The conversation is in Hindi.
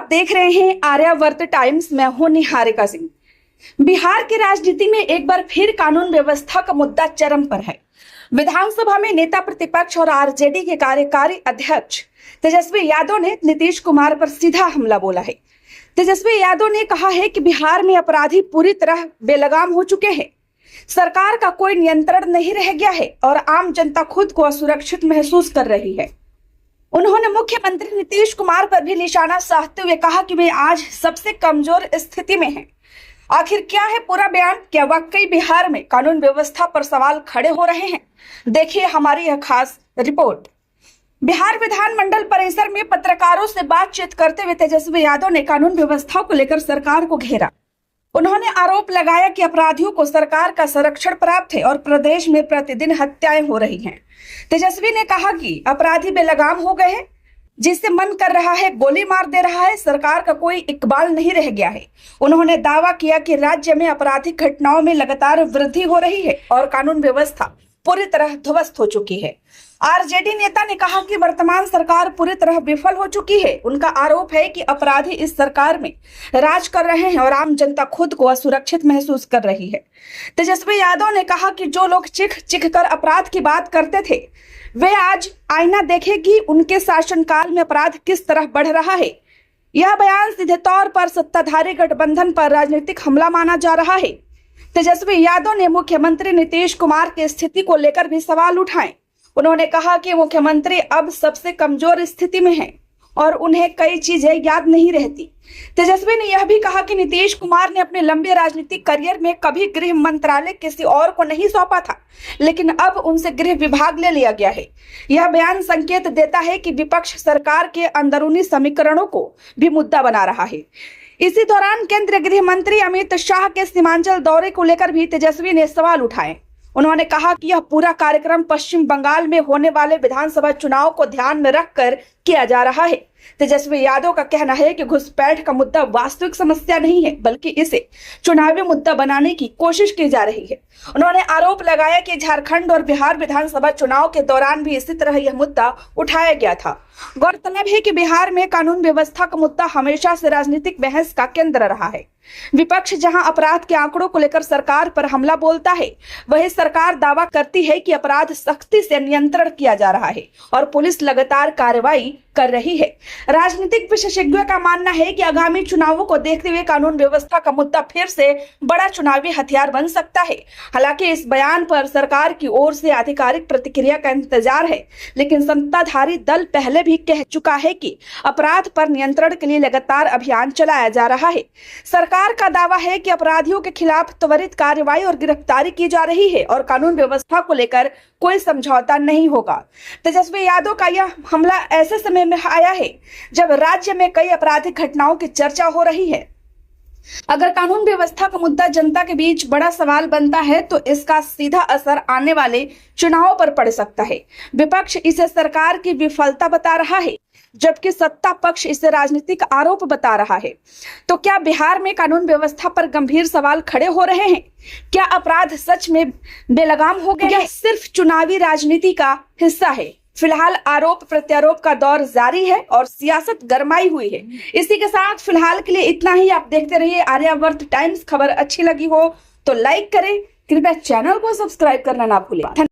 आप देख रहे हैं आर्यावर्त टाइम्स। मैं हूं निहारिका सिंह। बिहार की राजनीति में एक बार फिर कानून व्यवस्था का मुद्दा चरम पर है। विधानसभा में नेता प्रतिपक्ष और आरजेडी के कार्यकारी अध्यक्ष तेजस्वी यादव ने नीतीश कुमार पर सीधा हमला बोला है। तेजस्वी यादव ने कहा है कि बिहार में अपराधी पूरी तरह बेलगाम हो चुके हैं, सरकार का कोई नियंत्रण नहीं रह गया है और आम जनता खुद को असुरक्षित महसूस कर रही है। उन्होंने मुख्यमंत्री नीतीश कुमार पर भी निशाना साधते हुए कहा कि वे आज सबसे कमजोर स्थिति में हैं। आखिर क्या है पूरा बयान? क्या वाकई बिहार में कानून व्यवस्था पर सवाल खड़े हो रहे हैं? देखिए हमारी यह खास रिपोर्ट। बिहार विधानमंडल परिसर में पत्रकारों से बातचीत करते हुए तेजस्वी यादव ने कानून व्यवस्था को लेकर सरकार को घेरा। उन्होंने आरोप लगाया कि अपराधियों को सरकार का संरक्षण प्राप्त है और प्रदेश में प्रतिदिन हत्याएं हो रही हैं। तेजस्वी ने कहा कि अपराधी बेलगाम हो गए हैं, जिससे मन कर रहा है गोली मार दे रहा है, सरकार का कोई इकबाल नहीं रह गया है। उन्होंने दावा किया कि राज्य में आपराधिक घटनाओं में लगातार वृद्धि हो रही है और कानून व्यवस्था पूरी तरह ध्वस्त हो चुकी है। आरजेडी नेता ने कहा कि वर्तमान सरकार पूरी तरह विफल हो चुकी है। उनका आरोप है कि अपराधी इस सरकार में राज कर रहे हैं और आम जनता खुद को असुरक्षित महसूस कर रही है। तेजस्वी यादव ने कहा कि जो लोग चिख चिख कर अपराध की बात करते थे, वे आज आईना देखें कि उनके शासनकाल में अपराध किस तरह बढ़ रहा है। यह बयान सीधे तौर पर सत्ताधारी गठबंधन पर राजनीतिक हमला माना जा रहा है। तेजस्वी यादव ने मुख्यमंत्री नीतीश कुमार की स्थिति को लेकर भी सवाल उठाए। उन्होंने कहा कि मुख्यमंत्री अब सबसे कमजोर स्थिति में हैं और उन्हें कई चीजें याद नहीं रहती। तेजस्वी ने यह भी कहा कि नीतीश कुमार ने अपने लंबे राजनीतिक करियर में कभी गृह मंत्रालय किसी और को नहीं सौंपा था, लेकिन अब उनसे गृह विभाग ले लिया गया है। यह बयान संकेत देता है कि विपक्ष सरकार के अंदरूनी समीकरणों को भी मुद्दा बना रहा है। इसी दौरान केंद्रीय गृह मंत्री अमित शाह के सीमांचल दौरे को लेकर भी तेजस्वी ने सवाल उठाए। उन्होंने कहा कि यह पूरा कार्यक्रम पश्चिम बंगाल में होने वाले विधानसभा चुनाव को ध्यान में रखकर किया जा रहा है। तेजस्वी यादव का कहना है कि घुसपैठ का मुद्दा वास्तविक समस्या नहीं है, बल्कि इसे चुनावी मुद्दा बनाने की कोशिश की जा रही है। उन्होंने आरोप लगाया कि झारखंड और बिहार विधानसभा चुनाव के दौरान भी इसी तरह यह मुद्दा उठाया गया था। गौरतलब है कि बिहार में कानून व्यवस्था का मुद्दा हमेशा से राजनीतिक बहस का केंद्र रहा है। विपक्ष जहां अपराध के आंकड़ों को लेकर सरकार पर हमला बोलता है, वही सरकार दावा करती है कि अपराध सख्ती से नियंत्रण किया जा रहा है और पुलिस लगातार कार्रवाई कर रही है। राजनीतिक विशेषज्ञों का मानना है कि आगामी चुनावों को देखते हुए कानून व्यवस्था का मुद्दा फिर से बड़ा चुनावी हथियार बन सकता है। हालांकि इस बयान पर सरकार की ओर से आधिकारिक प्रतिक्रिया का इंतजार है, लेकिन सत्ताधारी दल पहले भी कह चुका है कि अपराध पर नियंत्रण के लिए लगातार अभियान चलाया जा रहा है। सरकार का दावा है कि अपराधियों के खिलाफ त्वरित कार्रवाई और गिरफ्तारी की जा रही है और कानून व्यवस्था को लेकर कोई समझौता नहीं होगा। तेजस्वी यादव का यह हमला ऐसे समय में आया है जब राज्य में कई आपराधिक घटनाओं की चर्चा हो रही है। अगर कानून व्यवस्था का मुद्दा जनता के बीच बड़ा सवाल बनता है तो इसका सीधा असर आने वाले चुनावों पर पड़ सकता है। विपक्ष इसे सरकार की विफलता बता रहा है, जबकि सत्ता पक्ष इसे राजनीतिक आरोप बता रहा है। तो क्या बिहार में कानून व्यवस्था पर गंभीर सवाल खड़े हो रहे हैं? क्या अपराध सच में बेलगाम हो गए या सिर्फ चुनावी राजनीति का हिस्सा है? फिलहाल आरोप प्रत्यारोप का दौर जारी है और सियासत गरमाई हुई है। इसी के साथ फिलहाल के लिए इतना ही। आप देखते रहिए आर्यावर्त टाइम्स। खबर अच्छी लगी हो तो लाइक करें, कृपया चैनल को सब्सक्राइब करना ना भूलें।